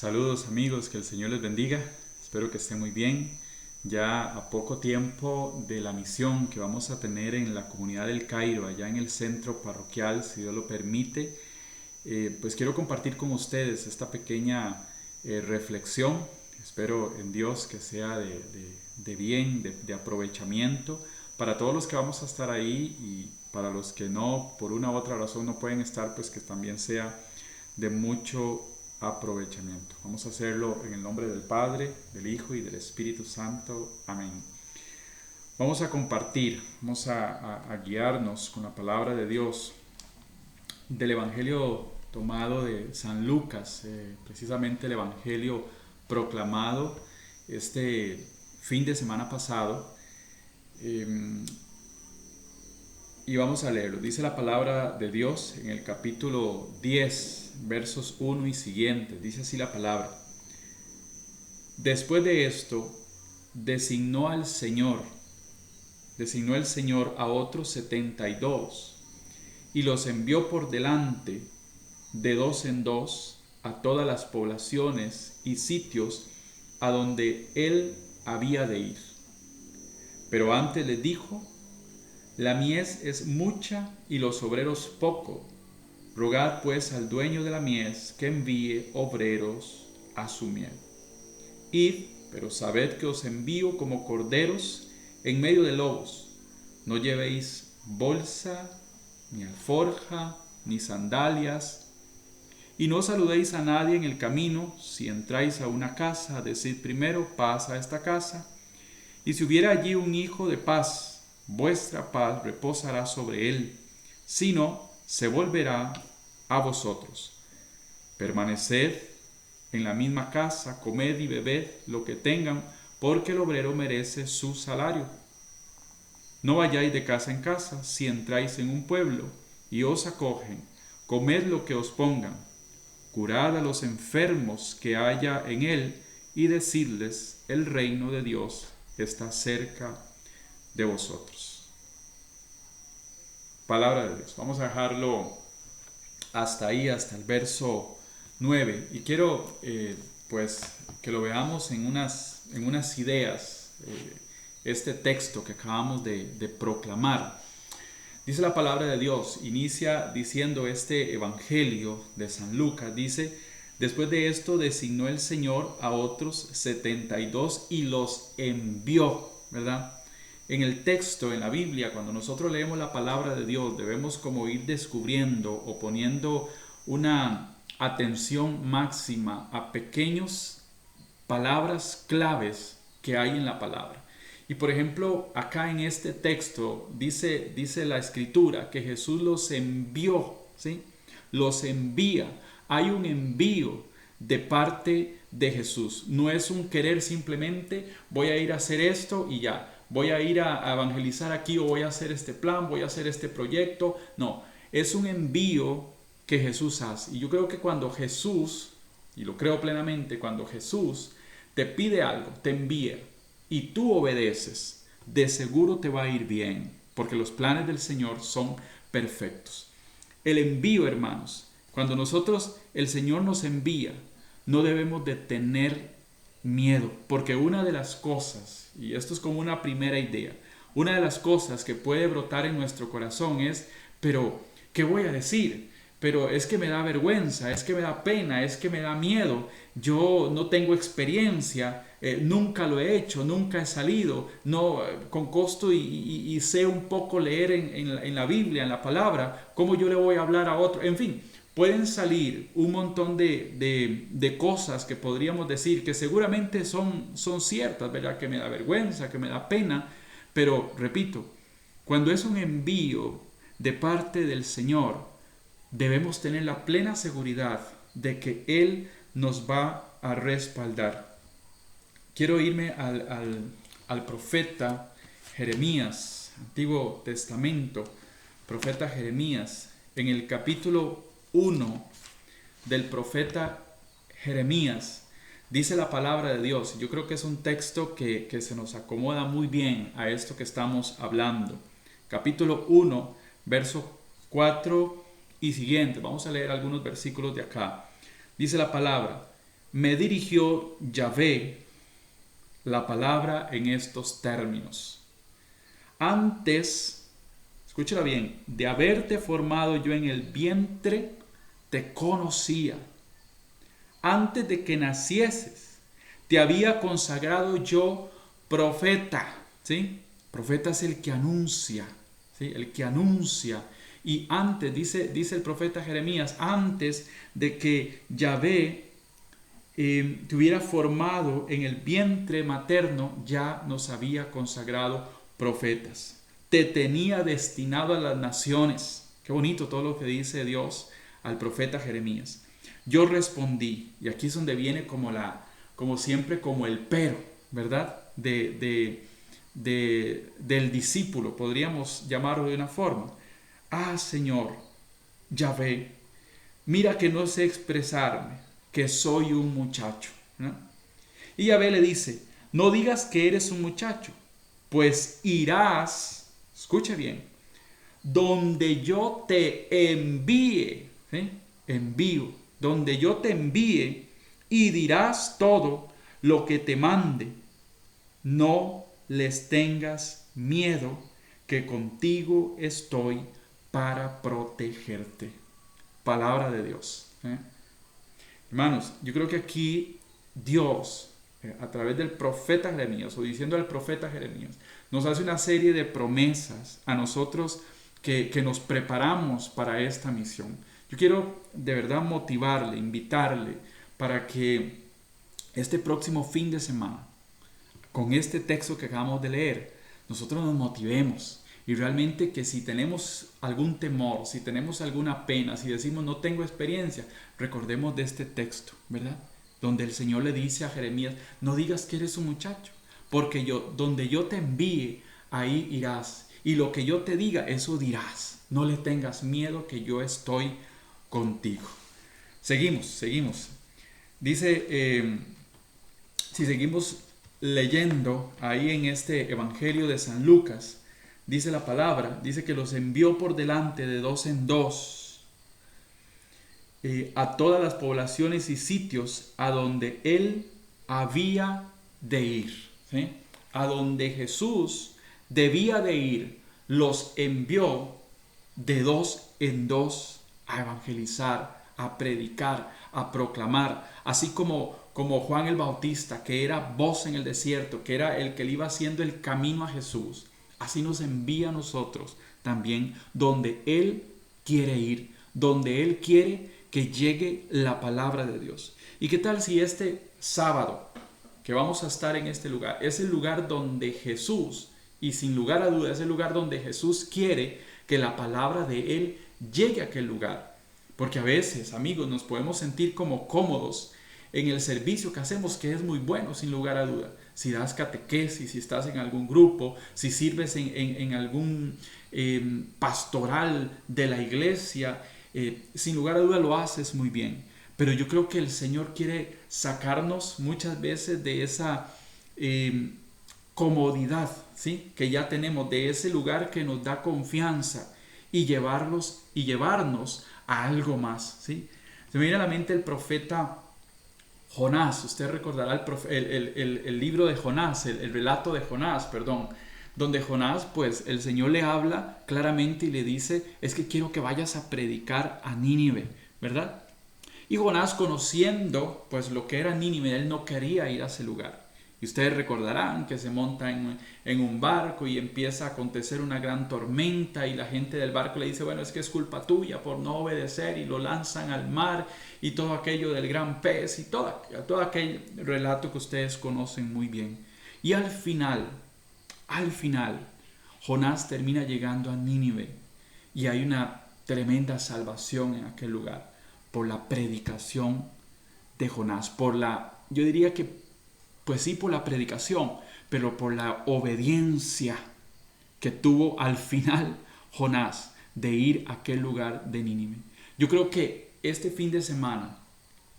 Saludos amigos, que el Señor les bendiga. Espero que estén muy bien. Ya a poco tiempo de la misión que vamos a tener en la comunidad del Cairo, allá en el centro parroquial, si Dios lo permite, pues quiero compartir con ustedes esta pequeña reflexión. Espero en Dios que sea de bien, de aprovechamiento para todos los que vamos a estar ahí y para los que no, por una u otra razón no pueden estar, pues que también sea de mucho aprovechamiento. Vamos a hacerlo en el nombre del Padre, del Hijo y del Espíritu Santo. Amén. Vamos a compartir, vamos a guiarnos con la palabra de Dios del Evangelio tomado de San Lucas, precisamente el Evangelio proclamado este fin de semana pasado. Y vamos a leerlo. Dice la palabra de Dios en el capítulo 10, versos 1 y siguientes. Dice así la palabra. Después de esto, designó el Señor a otros 72 y los envió por delante de dos en dos a todas las poblaciones y sitios a donde él había de ir. Pero antes les dijo: la mies es mucha y los obreros poco. Rogad pues al dueño de la mies que envíe obreros a su mies. Id, pero sabed que os envío como corderos en medio de lobos. No llevéis bolsa, ni alforja, ni sandalias, y no saludéis a nadie en el camino. Si entráis a una casa, decid primero: paz a esta casa. Y si hubiera allí un hijo de paz, vuestra paz reposará sobre él, si no, se volverá a vosotros. Permaneced en la misma casa, comed y bebed lo que tengan, porque el obrero merece su salario. No vayáis de casa en casa. Si entráis en un pueblo y os acogen, comed lo que os pongan, curad a los enfermos que haya en él, y decidles: el reino de Dios está cerca de vosotros. Palabra de Dios. Vamos a dejarlo hasta ahí, hasta el verso 9. Y quiero pues que lo veamos en unas ideas, este texto que acabamos de proclamar. Dice la palabra de Dios, inicia diciendo este evangelio de San Lucas, dice: después de esto designó el Señor a otros 72 y los envió, ¿verdad? En el texto, en la Biblia, cuando nosotros leemos la palabra de Dios, debemos como ir descubriendo o poniendo una atención máxima a pequeños palabras claves que hay en la palabra. Y por ejemplo, acá en este texto dice la escritura que Jesús los envió, ¿sí? Los envía. Hay un envío de parte de Jesús. No es un querer simplemente: voy a ir a hacer esto y ya. Voy a ir a evangelizar aquí, o voy a hacer este plan, voy a hacer este proyecto. No, es un envío que Jesús hace. Y yo creo que cuando Jesús, y lo creo plenamente, cuando Jesús te pide algo, te envía, y tú obedeces, de seguro te va a ir bien, porque los planes del Señor son perfectos. El envío, hermanos, cuando el Señor nos envía, no debemos de tener miedo, porque una de las cosas, y esto es como una primera idea, una de las cosas que puede brotar en nuestro corazón es: pero, ¿qué voy a decir? Pero es que me da vergüenza, es que me da pena, es que me da miedo, yo no tengo experiencia, nunca lo he hecho, nunca he salido, no, con costo y sé un poco leer en la Biblia, en la palabra, ¿cómo yo le voy a hablar a otro? En fin, pueden salir un montón de cosas que podríamos decir que seguramente son ciertas, ¿verdad? Que me da vergüenza, que me da pena, pero repito, cuando es un envío de parte del Señor, debemos tener la plena seguridad de que Él nos va a respaldar. Quiero irme al profeta Jeremías, Antiguo Testamento, profeta Jeremías, en el capítulo 1 del profeta Jeremías. Dice la palabra de Dios. Yo creo que es un texto que se nos acomoda muy bien a esto que estamos hablando. Capítulo 1, verso 4 y siguiente. Vamos a leer algunos versículos de acá. Dice la palabra: me dirigió Yahvé la palabra en estos términos. Antes, escúchala bien, de haberte formado yo en el vientre, te conocía. Antes de que nacieses, te había consagrado yo profeta. ¿Sí? Profeta es el que anuncia, ¿sí? El que anuncia. Y antes, dice el profeta Jeremías, antes de que Yahvé te hubiera formado en el vientre materno, ya nos había consagrado profetas. Te tenía destinado a las naciones. Qué bonito todo lo que dice Dios al profeta Jeremías. Yo respondí, y aquí es donde viene como siempre, como el pero, ¿verdad? Del discípulo, podríamos llamarlo de una forma. Ah, Señor, Yahvé, mira que no sé expresarme, que soy un muchacho, ¿no? Y Yahvé le dice, no digas que eres un muchacho, pues irás, escuche bien, donde yo te envíe, ¿sí? Envío, donde yo te envíe y dirás todo lo que te mande. No les tengas miedo, que contigo estoy para protegerte. Palabra de Dios. Hermanos, yo creo que aquí Dios, a través del profeta Jeremías, o diciendo al profeta Jeremías, nos hace una serie de promesas a nosotros que nos preparamos para esta misión. Yo quiero de verdad motivarle, invitarle, para que este próximo fin de semana, con este texto que acabamos de leer, nosotros nos motivemos. Y realmente que si tenemos algún temor, si tenemos alguna pena, si decimos no tengo experiencia, recordemos de este texto, ¿verdad? Donde el Señor le dice a Jeremías, no digas que eres un muchacho, porque donde yo te envíe, ahí irás. Y lo que yo te diga, eso dirás. No le tengas miedo, que yo estoy contigo. Seguimos. Dice, si seguimos leyendo ahí en este Evangelio de San Lucas, dice la palabra, dice que los envió por delante de dos en dos a todas las poblaciones y sitios a donde él había de ir, ¿sí? A donde Jesús debía de ir, los envió de dos en dos a evangelizar, a predicar, a proclamar, así como Juan el Bautista, que era voz en el desierto, que era el que le iba haciendo el camino a Jesús. Así nos envía a nosotros también donde Él quiere ir, donde Él quiere que llegue la palabra de Dios. ¿Y qué tal si este sábado que vamos a estar en este lugar es el lugar donde Jesús, y sin lugar a dudas es el lugar donde Jesús quiere que la palabra de Él llegue a aquel lugar? Porque a veces, amigos, nos podemos sentir como cómodos en el servicio que hacemos, que es muy bueno, sin lugar a duda. Si das catequesis, si estás en algún grupo, si sirves en algún pastoral de la iglesia, sin lugar a duda lo haces muy bien. Pero yo creo que el Señor quiere sacarnos muchas veces de esa comodidad, ¿sí? Que ya tenemos, de ese lugar que nos da confianza, y llevarnos a algo más, ¿sí? Se me viene a la mente el profeta Jonás. Usted recordará el libro de Jonás, el relato de Jonás, perdón, donde Jonás, pues el Señor le habla claramente y le dice, es que quiero que vayas a predicar a Nínive, ¿verdad? Y Jonás, conociendo pues lo que era Nínive, él no quería ir a ese lugar. Y ustedes recordarán que se monta en un barco y empieza a acontecer una gran tormenta, y la gente del barco le dice, bueno, es que es culpa tuya por no obedecer, y lo lanzan al mar, y todo aquello del gran pez, y todo aquel relato que ustedes conocen muy bien. Y al final, Jonás termina llegando a Nínive, y hay una tremenda salvación en aquel lugar por la predicación de Jonás, yo diría que pues sí, por la predicación, pero por la obediencia que tuvo al final Jonás de ir a aquel lugar de Nínive. Yo creo que este fin de semana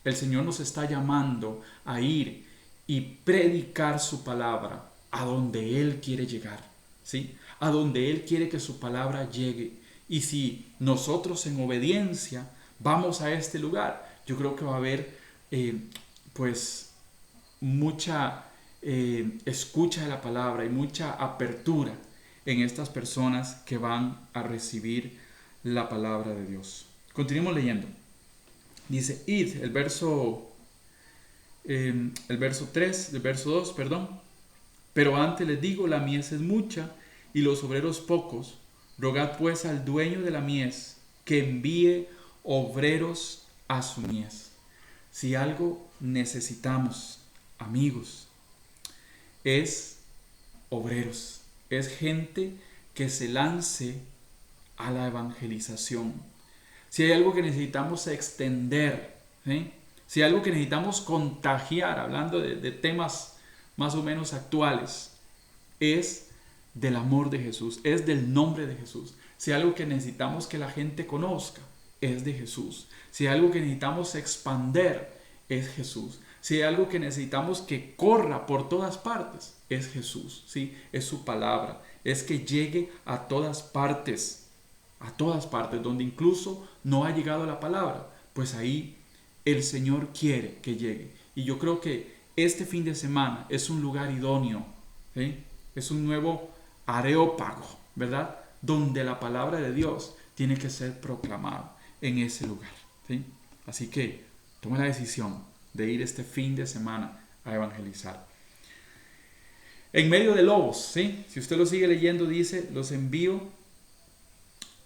el Señor nos está llamando a ir y predicar su palabra a donde Él quiere llegar, ¿sí? A donde Él quiere que su palabra llegue. Y si nosotros en obediencia vamos a este lugar, yo creo que va a haber pues mucha escucha de la palabra y mucha apertura en estas personas que van a recibir la palabra de Dios. Continuemos leyendo. Dice, id, el verso 3, el verso 2, perdón. Pero antes les digo, la mies es mucha y los obreros pocos. Rogad pues al dueño de la mies que envíe obreros a su mies. Si algo necesitamos, amigos, es obreros, es gente que se lance a la evangelización. Si hay algo que necesitamos extender, ¿sí? Si hay algo que necesitamos contagiar, hablando de temas más o menos actuales, es del amor de Jesús, es del nombre de Jesús. Si hay algo que necesitamos que la gente conozca, es de Jesús. Si hay algo que necesitamos expander, es Jesús. Si hay algo que necesitamos que corra por todas partes, es Jesús, ¿sí? Es su palabra, es que llegue a todas partes, donde incluso no ha llegado la palabra, pues ahí el Señor quiere que llegue. Y yo creo que este fin de semana es un lugar idóneo, ¿sí? Es un nuevo areópago, ¿verdad? Donde la palabra de Dios tiene que ser proclamada en ese lugar, ¿sí? Así que tome la decisión de ir este fin de semana a evangelizar. En medio de lobos, ¿sí? Si usted lo sigue leyendo, dice, los envío,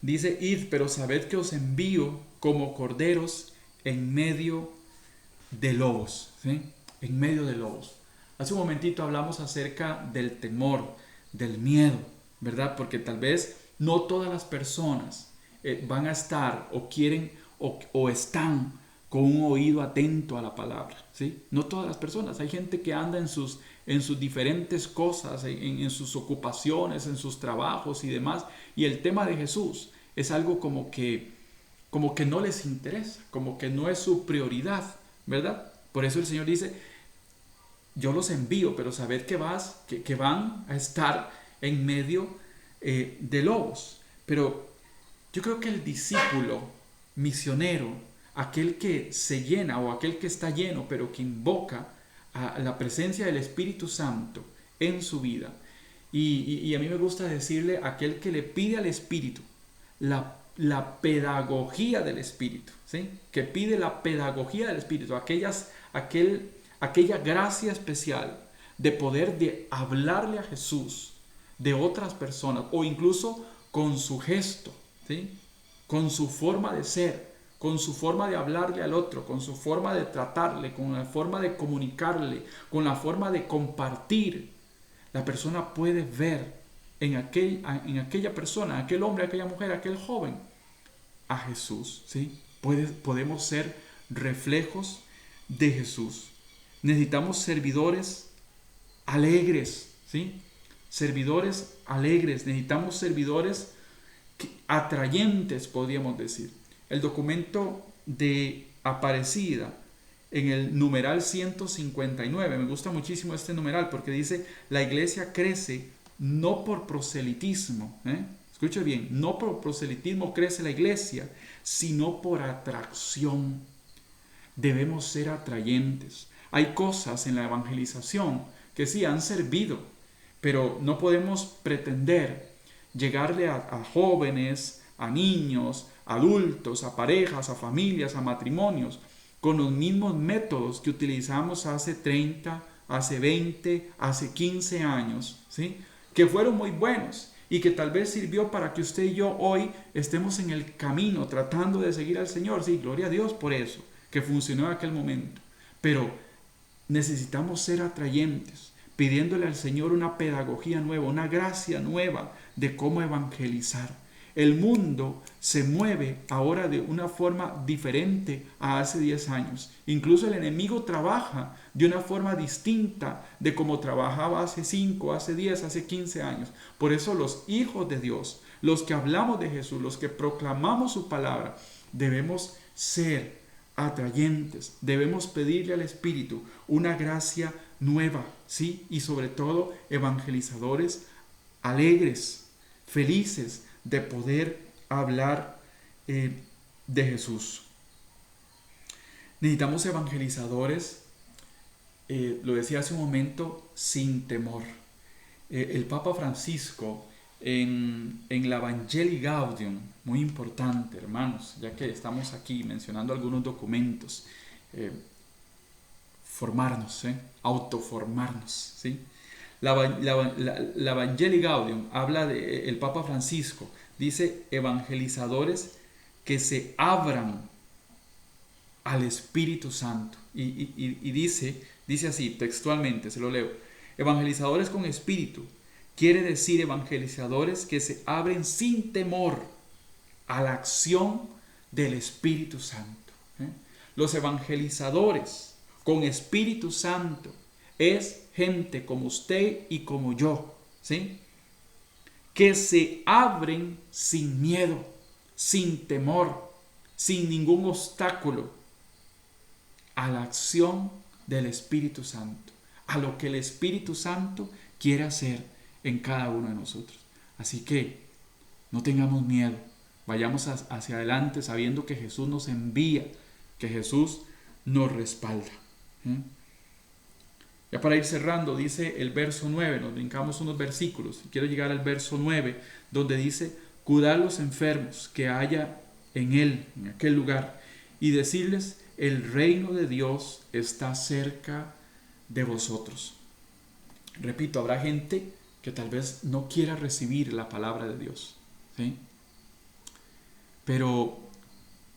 dice, id, pero sabed que os envío como corderos en medio de lobos, ¿sí? En medio de lobos. Hace un momentito hablamos acerca del temor, del miedo, ¿verdad? Porque tal vez no todas las personas van a estar o quieren o están con un oído atento a la palabra, ¿sí? No todas las personas. Hay gente que anda en sus diferentes cosas, en sus ocupaciones, en sus trabajos y demás. Y el tema de Jesús es algo como que no les interesa, como que no es su prioridad, ¿verdad? Por eso el Señor dice, yo los envío, pero sabed que van a estar en medio de lobos. Pero yo creo que el discípulo misionero, aquel que se llena o aquel que está lleno, pero que invoca a la presencia del Espíritu Santo en su vida. Y a mí me gusta decirle aquel que le pide al Espíritu la pedagogía del Espíritu, ¿sí? Que pide la pedagogía del Espíritu, aquella gracia especial de poder de hablarle a Jesús de otras personas o incluso con su gesto, ¿sí? Con su forma de ser, con su forma de hablarle al otro, con su forma de tratarle, con la forma de comunicarle, con la forma de compartir. La persona puede ver en aquella persona, aquel hombre, aquella mujer, aquel joven, a Jesús, ¿sí? Podemos ser reflejos de Jesús. Necesitamos servidores alegres, ¿sí? Servidores alegres, necesitamos servidores atrayentes, podríamos decir. El documento de Aparecida, en el numeral 159, me gusta muchísimo este numeral porque dice, la iglesia crece no por proselitismo, escuche bien, no por proselitismo crece la iglesia, sino por atracción. Debemos ser atrayentes. Hay cosas en la evangelización que sí han servido, pero no podemos pretender llegarle a jóvenes, a niños, a adultos, a parejas, a familias, a matrimonios, con los mismos métodos que utilizamos hace 30, hace 20, hace 15 años, ¿sí? Que fueron muy buenos y que tal vez sirvió para que usted y yo hoy estemos en el camino tratando de seguir al Señor. Sí, gloria a Dios por eso, que funcionó en aquel momento. Pero necesitamos ser atrayentes, pidiéndole al Señor una pedagogía nueva, una gracia nueva de cómo evangelizar. El mundo se mueve ahora de una forma diferente a hace 10 años. Incluso el enemigo trabaja de una forma distinta de como trabajaba hace 5, hace 10, hace 15 años. Por eso los hijos de Dios, los que hablamos de Jesús, los que proclamamos su palabra, debemos ser atrayentes. Debemos pedirle al Espíritu una gracia nueva, ¿sí? Y sobre todo evangelizadores alegres, felices de poder hablar de Jesús. Necesitamos evangelizadores lo decía hace un momento, sin temor. El Papa Francisco en la Evangelii Gaudium, muy importante, hermanos, ya que estamos aquí mencionando algunos documentos, formarnos, autoformarnos, ¿sí? La Evangelii Gaudium habla de, el Papa Francisco dice, evangelizadores que se abran al Espíritu Santo. Y dice así, textualmente, se lo leo. Evangelizadores con espíritu quiere decir evangelizadores que se abren sin temor a la acción del Espíritu Santo. Los evangelizadores con Espíritu Santo es gente como usted y como yo, ¿sí? Que se abren sin miedo, sin temor, sin ningún obstáculo a la acción del Espíritu Santo, a lo que el Espíritu Santo quiere hacer en cada uno de nosotros. Así que no tengamos miedo, vayamos hacia adelante sabiendo que Jesús nos envía, que Jesús nos respalda. Ya para ir cerrando, dice el verso 9, nos brincamos unos versículos, quiero llegar al verso 9, donde dice, cuidar los enfermos que haya en él, en aquel lugar, y decirles, el reino de Dios está cerca de vosotros. Repito, habrá gente que tal vez no quiera recibir la palabra de Dios, ¿sí? Pero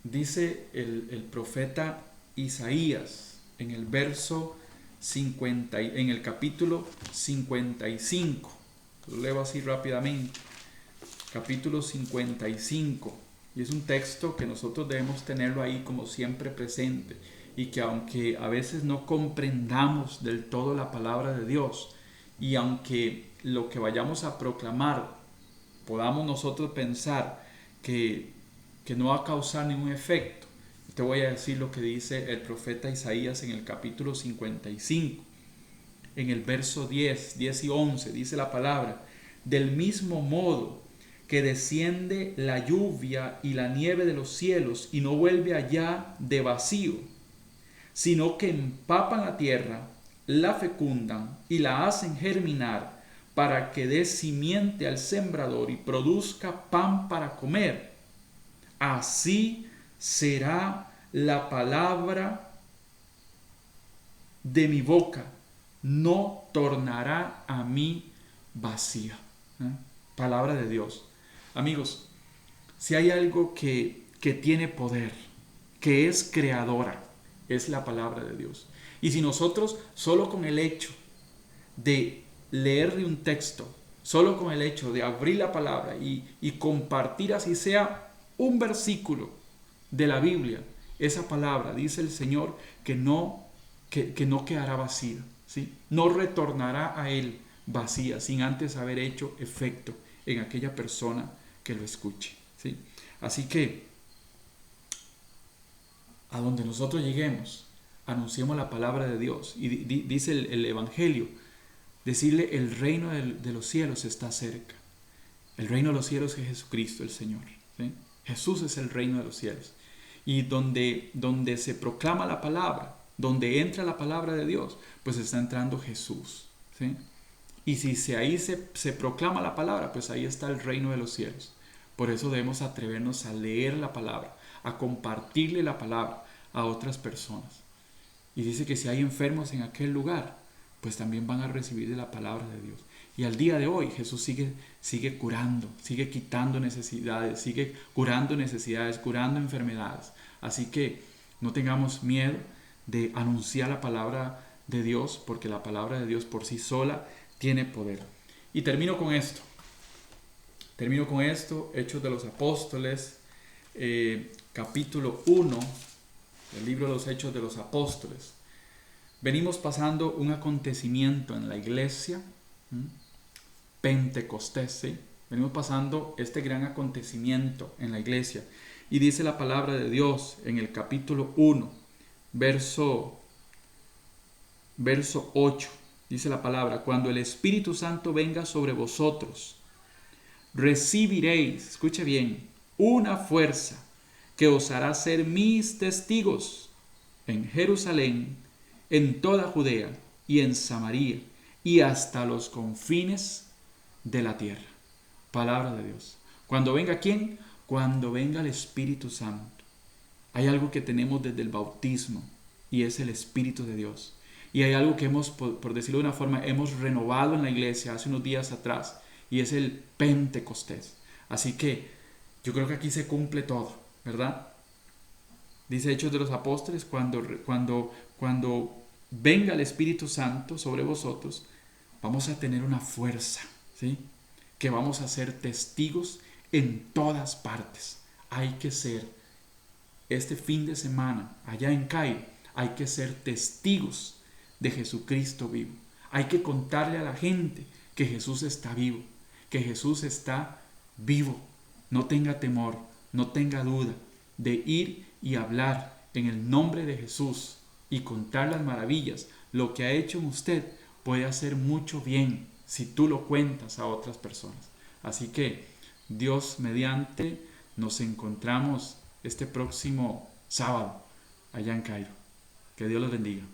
dice el profeta Isaías en el verso 50, en el capítulo 55, lo leo así rápidamente, capítulo 55, y es un texto que nosotros debemos tenerlo ahí como siempre presente, y que aunque a veces no comprendamos del todo la palabra de Dios, y aunque lo que vayamos a proclamar podamos nosotros pensar que no va a causar ningún efecto, te voy a decir lo que dice el profeta Isaías en el capítulo 55, en el verso 10 y 11, dice la palabra, del mismo modo que desciende la lluvia y la nieve de los cielos y no vuelve allá de vacío, sino que empapan la tierra, la fecundan y la hacen germinar para que dé simiente al sembrador y produzca pan para comer. Así será la palabra de mi boca, no tornará a mí vacía. Palabra de Dios. Amigos, si hay algo que tiene poder, que es creadora, es la palabra de Dios. Y si nosotros solo con el hecho de leerle un texto, solo con el hecho de abrir la palabra y compartir así sea un versículo de la Biblia, esa palabra, dice el Señor, que no quedará vacía, ¿sí? No retornará a Él vacía, sin antes haber hecho efecto en aquella persona que lo escuche, ¿sí? Así que, a donde nosotros lleguemos, anunciemos la palabra de Dios. Y dice el Evangelio, decirle, el reino de los cielos está cerca. El reino de los cielos es Jesucristo el Señor, ¿sí? Jesús es el reino de los cielos. Y donde se proclama la palabra, donde entra la palabra de Dios, pues está entrando Jesús, ¿sí? Y si ahí se proclama la palabra, pues ahí está el reino de los cielos. Por eso debemos atrevernos a leer la palabra, a compartirle la palabra a otras personas. Y dice que si hay enfermos en aquel lugar, pues también van a recibir de la palabra de Dios. Y al día de hoy Jesús sigue curando, sigue quitando necesidades, sigue curando necesidades, curando enfermedades. Así que no tengamos miedo de anunciar la palabra de Dios, porque la palabra de Dios por sí sola tiene poder. Y termino con esto, Hechos de los Apóstoles, capítulo 1, el libro de los Hechos de los Apóstoles. Venimos pasando un acontecimiento en la iglesia, Pentecostés, ¿sí? Venimos pasando este gran acontecimiento en la iglesia. Y dice la palabra de Dios en el capítulo 1, verso 8. Dice la palabra, cuando el Espíritu Santo venga sobre vosotros, recibiréis, escuche bien, una fuerza que os hará ser mis testigos en Jerusalén, en toda Judea y en Samaria y hasta los confines de la tierra. Palabra de Dios. Cuando venga ¿quién? Cuando venga el Espíritu Santo. Hay algo que tenemos desde el bautismo y es el Espíritu de Dios. Y hay algo que hemos, por decirlo de una forma, hemos renovado en la iglesia hace unos días atrás y es el Pentecostés. Así que yo creo que aquí se cumple todo, ¿verdad? Dice Hechos de los Apóstoles, cuando venga el Espíritu Santo sobre vosotros, vamos a tener una fuerza, ¿sí? Que vamos a ser testigos en todas partes. Hay que ser, este fin de semana, allá en Cairo, hay que ser testigos de Jesucristo vivo. Hay que contarle a la gente que Jesús está vivo, que Jesús está vivo. No tenga temor, no tenga duda de ir y hablar en el nombre de Jesús y contar las maravillas. Lo que ha hecho en usted puede hacer mucho bien si tú lo cuentas a otras personas. Así que Dios mediante nos encontramos este próximo sábado allá en Cairo. Que Dios los bendiga.